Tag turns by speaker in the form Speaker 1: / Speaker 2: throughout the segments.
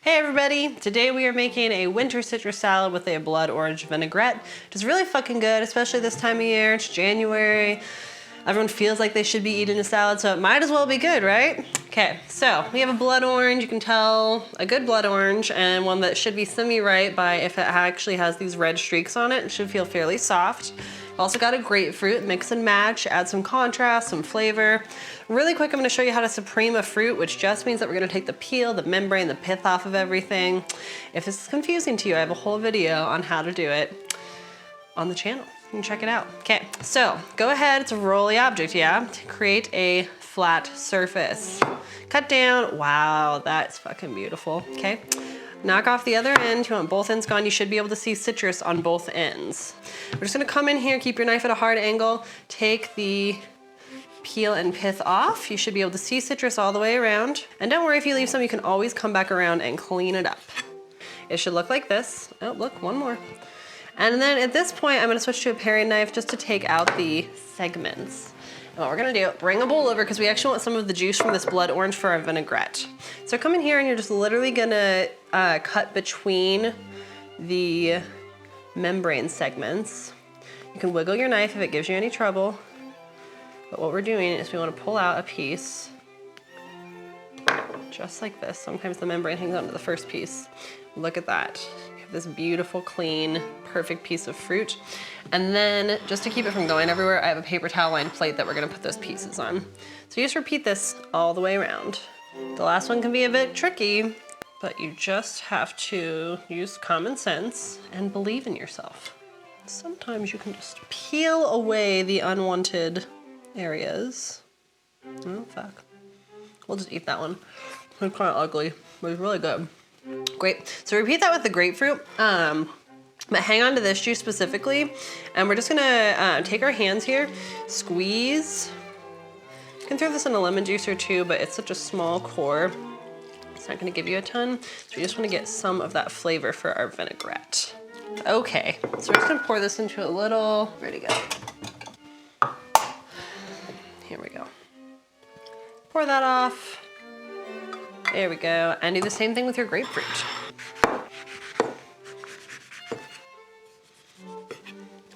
Speaker 1: Hey everybody, today we are making a winter citrus salad with a blood orange vinaigrette, which is really fucking good, especially this time of year. It's January. Everyone feels like they should be eating a salad, so it might as well be good, right? Okay, so we have a blood orange. You can tell a good blood orange and one that should be semi-ripe by if it actually has these red streaks on it. It should feel fairly soft. We've also got a grapefruit, mix and match, add some contrast, some flavor. Really quick, I'm gonna show you how to supreme a fruit, which just means that we're gonna take the peel, the membrane, the pith off of everything. If this is confusing to you, I have a whole video on how to do it on the channel. You can check it out. Okay, so go ahead, it's a rolly object, yeah? To create a flat surface. Cut down, wow, that's fucking beautiful, okay? Knock off the other end. You want both ends gone. You should be able to see citrus on both ends. We're just gonna come in here, keep your knife at a hard angle, take the peel and pith off. You should be able to see citrus all the way around. And don't worry if you leave some, you can always come back around and clean it up. It should look like this. Oh, look, one more. And then at this point, I'm gonna switch to a paring knife just to take out the segments. And what we're gonna do, bring a bowl over because we actually want some of the juice from this blood orange for our vinaigrette. So come in here and you're just literally gonna cut between the membrane segments. You can wiggle your knife if it gives you any trouble. But what we're doing is we wanna pull out a piece just like this. Sometimes the membrane hangs onto the first piece. Look at that. You have this beautiful, clean, perfect piece of fruit. And then just to keep it from going everywhere, I have a paper towel lined plate that we're gonna put those pieces on. So you just repeat this all the way around. The last one can be a bit tricky, but you just have to use common sense and believe in yourself. Sometimes you can just peel away the unwanted areas. Oh, fuck. We'll just eat that one. It's kind of ugly, but it's really good. Great, so repeat that with the grapefruit. But hang on to this juice specifically, and we're just gonna take our hands here, squeeze. You can throw this in a lemon juice or two, but it's such a small core, it's not gonna give you a ton. So we just wanna get some of that flavor for our vinaigrette. Okay, so we're just gonna pour this into a little, ready to go. Here we go. Pour that off. There we go, and do the same thing with your grapefruit.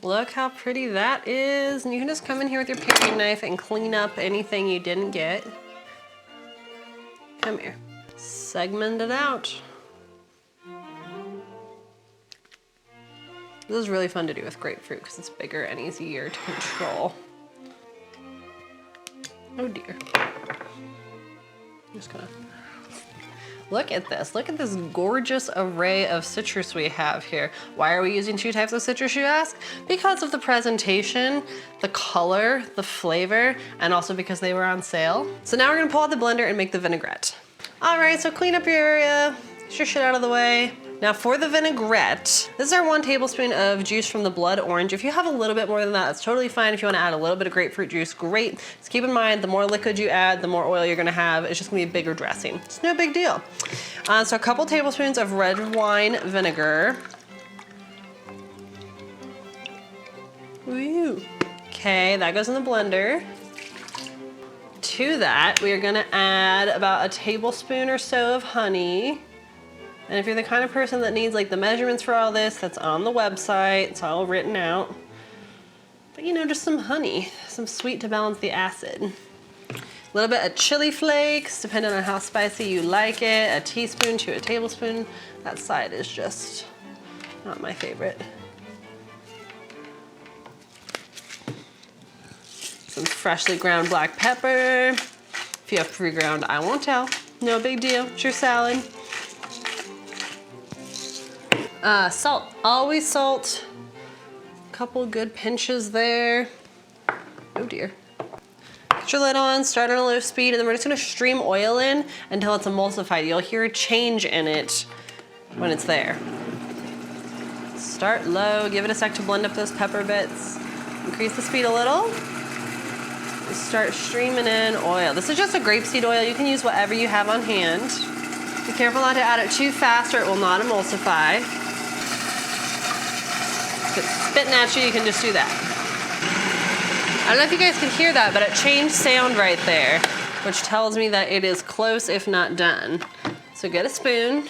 Speaker 1: Look how pretty that is. And you can just come in here with your paring knife and clean up anything you didn't get. Come here. Segment it out. This is really fun to do with grapefruit because it's bigger and easier to control. Oh dear. I'm just gonna... Look at this gorgeous array of citrus we have here. Why are we using two types of citrus, you ask? Because of the presentation, the color, the flavor, and also because they were on sale. So now we're gonna pull out the blender and make the vinaigrette. All right, so clean up your area, get your shit out of the way. Now for the vinaigrette, this is our 1 tablespoon of juice from the blood orange. If you have a little bit more than that, that's totally fine. If you wanna add a little bit of grapefruit juice, great. Just keep in mind, the more liquid you add, the more oil you're gonna have. It's just gonna be a bigger dressing. It's no big deal. So a couple tablespoons of red wine vinegar. Woo. Okay, that goes in the blender. To that, we are gonna add about a tablespoon or so of honey. And if you're the kind of person that needs like the measurements for all this, that's on the website, it's all written out. But you know, just some honey, some sweet to balance the acid. A little bit of chili flakes, depending on how spicy you like it, a teaspoon to a tablespoon. That side is just not my favorite. Some freshly ground black pepper. If you have pre-ground, I won't tell. No big deal, it's your salad. Salt, always salt. Couple good pinches there. Oh dear. Put your lid on, start on a low speed, and then we're just gonna stream oil in until it's emulsified. You'll hear a change in it when it's there. Start low, give it a sec to blend up those pepper bits. Increase the speed a little. Start streaming in oil. This is just a grapeseed oil. You can use whatever you have on hand. Be careful not to add it too fast or it will not emulsify. If it's spitting at you, you can just do that. I don't know if you guys can hear that, but it changed sound right there, which tells me that it is close if not done. So get a spoon,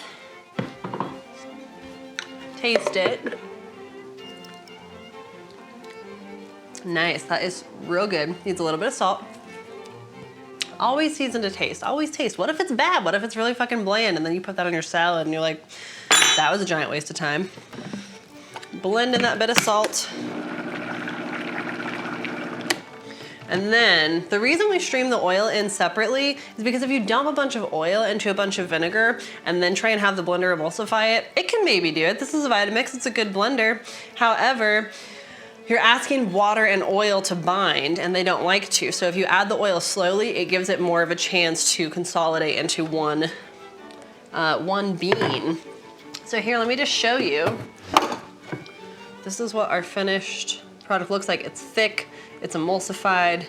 Speaker 1: taste it. Nice, that is real good. Needs a little bit of salt. Always season to taste, always taste. What if it's bad? What if it's really fucking bland and then you put that on your salad and you're like, that was a giant waste of time. Blend in that bit of salt. And then the reason we stream the oil in separately is because if you dump a bunch of oil into a bunch of vinegar and then try and have the blender emulsify it, it can maybe do it. This is a Vitamix, it's a good blender. However, you're asking water and oil to bind and they don't like to. So if you add the oil slowly, it gives it more of a chance to consolidate into one bean. So here, let me just show you. This is what our finished product looks like. It's thick, it's emulsified.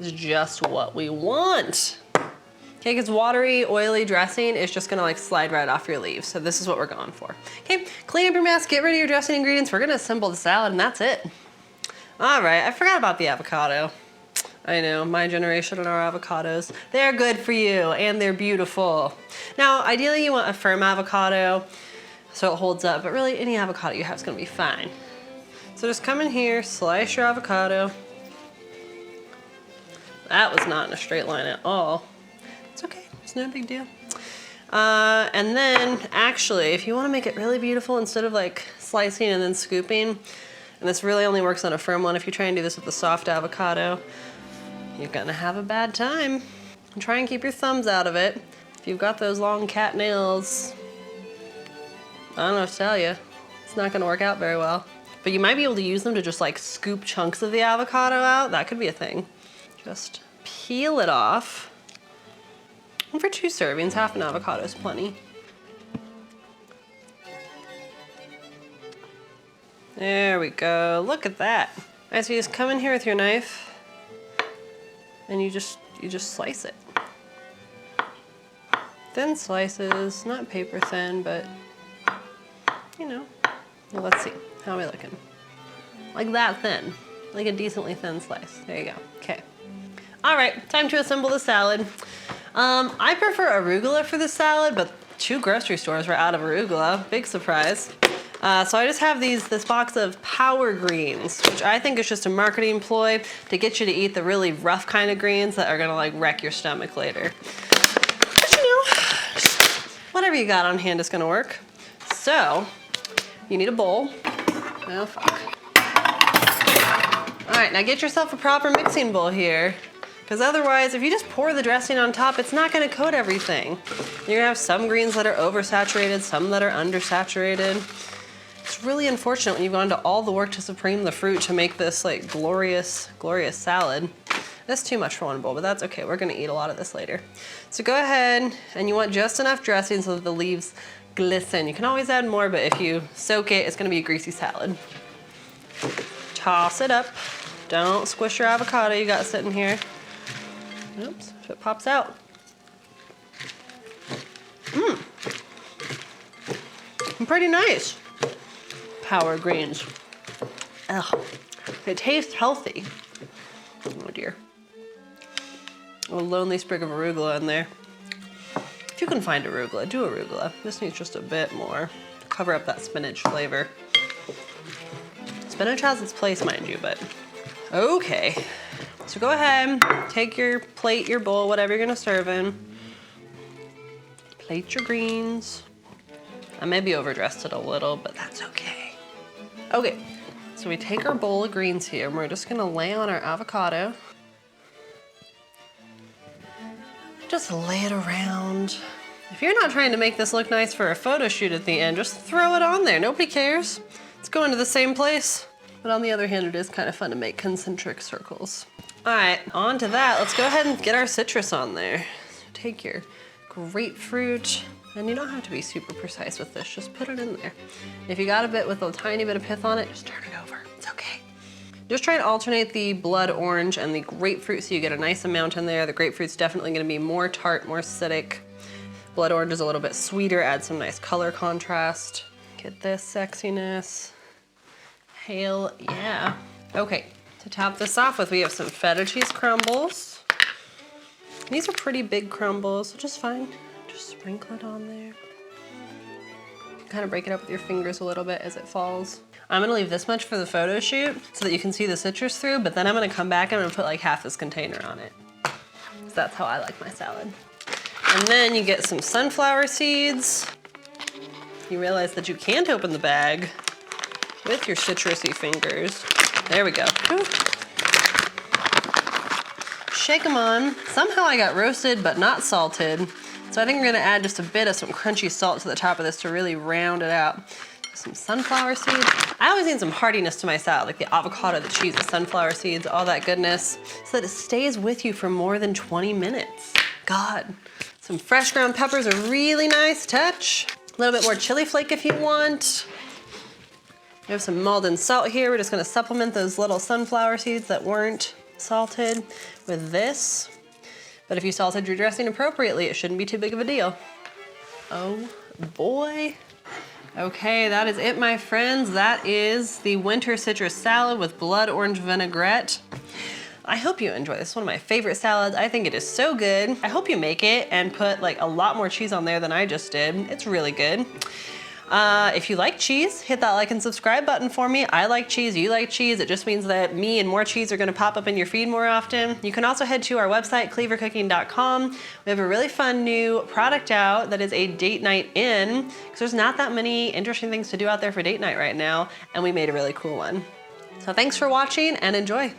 Speaker 1: It's just what we want. Okay, because watery, oily dressing is just gonna like slide right off your leaves. So this is what we're going for. Okay, clean up your mess, get rid of your dressing ingredients. We're gonna assemble the salad and that's it. All right, I forgot about the avocado. I know, my generation and our avocados. They're good for you and they're beautiful. Now, ideally you want a firm avocado so it holds up, but really any avocado you have is gonna be fine. So just come in here, slice your avocado. That was not in a straight line at all. It's okay, it's no big deal. And then actually, if you wanna make it really beautiful, instead of like slicing and then scooping, and this really only works on a firm one, if you try and do this with a soft avocado, you're gonna have a bad time. And try and keep your thumbs out of it. If you've got those long cat nails, I don't know what to tell you. It's not gonna work out very well. But you might be able to use them to just like scoop chunks of the avocado out. That could be a thing. Just peel it off. And for 2 servings, half an avocado is plenty. There we go, look at that. All right, so you just come in here with your knife and you just slice it. Thin slices, not paper thin, but you know. Well, let's see, how am I looking? Like that thin, like a decently thin slice. There you go, okay. All right, time to assemble the salad. I prefer arugula for this salad, but 2 grocery stores were out of arugula, big surprise. So I just have this box of power greens, which I think is just a marketing ploy to get you to eat the really rough kind of greens that are gonna like wreck your stomach later. But you know, whatever you got on hand is gonna work. So, you need a bowl. Oh, fuck. All right, now get yourself a proper mixing bowl here. Because otherwise, if you just pour the dressing on top, it's not gonna coat everything. You're gonna have some greens that are oversaturated, some that are undersaturated. It's really unfortunate when you've gone to all the work to supreme the fruit to make this like glorious, glorious salad. That's too much for one bowl, but that's okay. We're gonna eat a lot of this later. So go ahead, and you want just enough dressing so that the leaves glisten. You can always add more, but if you soak it, it's gonna be a greasy salad. Toss it up. Don't squish your avocado you got sitting here. Oops, if it pops out. Pretty nice. Power greens. Ugh, it tastes healthy. Oh dear. A lonely sprig of arugula in there. If you can find arugula, do arugula. This needs just a bit more to cover up that spinach flavor. Spinach has its place, mind you, but okay. So go ahead, take your plate, your bowl, whatever you're gonna serve in. Plate your greens. I maybe overdressed it a little, but that's okay. Okay, so we take our bowl of greens here and we're just gonna lay on our avocado. Just lay it around. If you're not trying to make this look nice for a photo shoot at the end, just throw it on there, nobody cares. It's going to the same place. But on the other hand, it is kind of fun to make concentric circles. All right, on to that. Let's go ahead and get our citrus on there. So take your grapefruit, and you don't have to be super precise with this, just put it in there. If you got a bit with a tiny bit of pith on it, just turn it over, it's okay. Just try to alternate the blood orange and the grapefruit so you get a nice amount in there. The grapefruit's definitely gonna be more tart, more acidic. Blood orange is a little bit sweeter, add some nice color contrast. Get this sexiness. Hell yeah. Okay, to top this off with, we have some feta cheese crumbles. These are pretty big crumbles, so just fine. Just sprinkle it on there. kind of break it up with your fingers a little bit as it falls. I'm gonna leave this much for the photo shoot so that you can see the citrus through, but then I'm gonna come back and I'm gonna put like half this container on it. So that's how I like my salad. And then you get some sunflower seeds. You realize that you can't open the bag with your citrusy fingers. There we go. Ooh. Shake them on. Somehow I got roasted but not salted. So I think we're gonna add just a bit of some crunchy salt to the top of this to really round it out. Some sunflower seeds. I always need some heartiness to my salad, like the avocado, the cheese, the sunflower seeds, all that goodness, so that it stays with you for more than 20 minutes. God. Some fresh ground peppers, a really nice touch. A little bit more chili flake if you want. We have some Maldon salt here. We're just gonna supplement those little sunflower seeds that weren't salted with this. But if you salted your dressing appropriately, it shouldn't be too big of a deal. Oh boy. Okay, that is it, my friends. That is the winter citrus salad with blood orange vinaigrette. I hope you enjoy this. It's one of my favorite salads. I think it is so good. I hope you make it and put like a lot more cheese on there than I just did. It's really good. If you like cheese, hit that like and subscribe button for me. I like cheese, you like cheese. It just means that me and more cheese are gonna pop up in your feed more often. You can also head to our website, cleavercooking.com. We have a really fun new product out that is a date night in, because there's not that many interesting things to do out there for date night right now, and we made a really cool one. So thanks for watching and enjoy.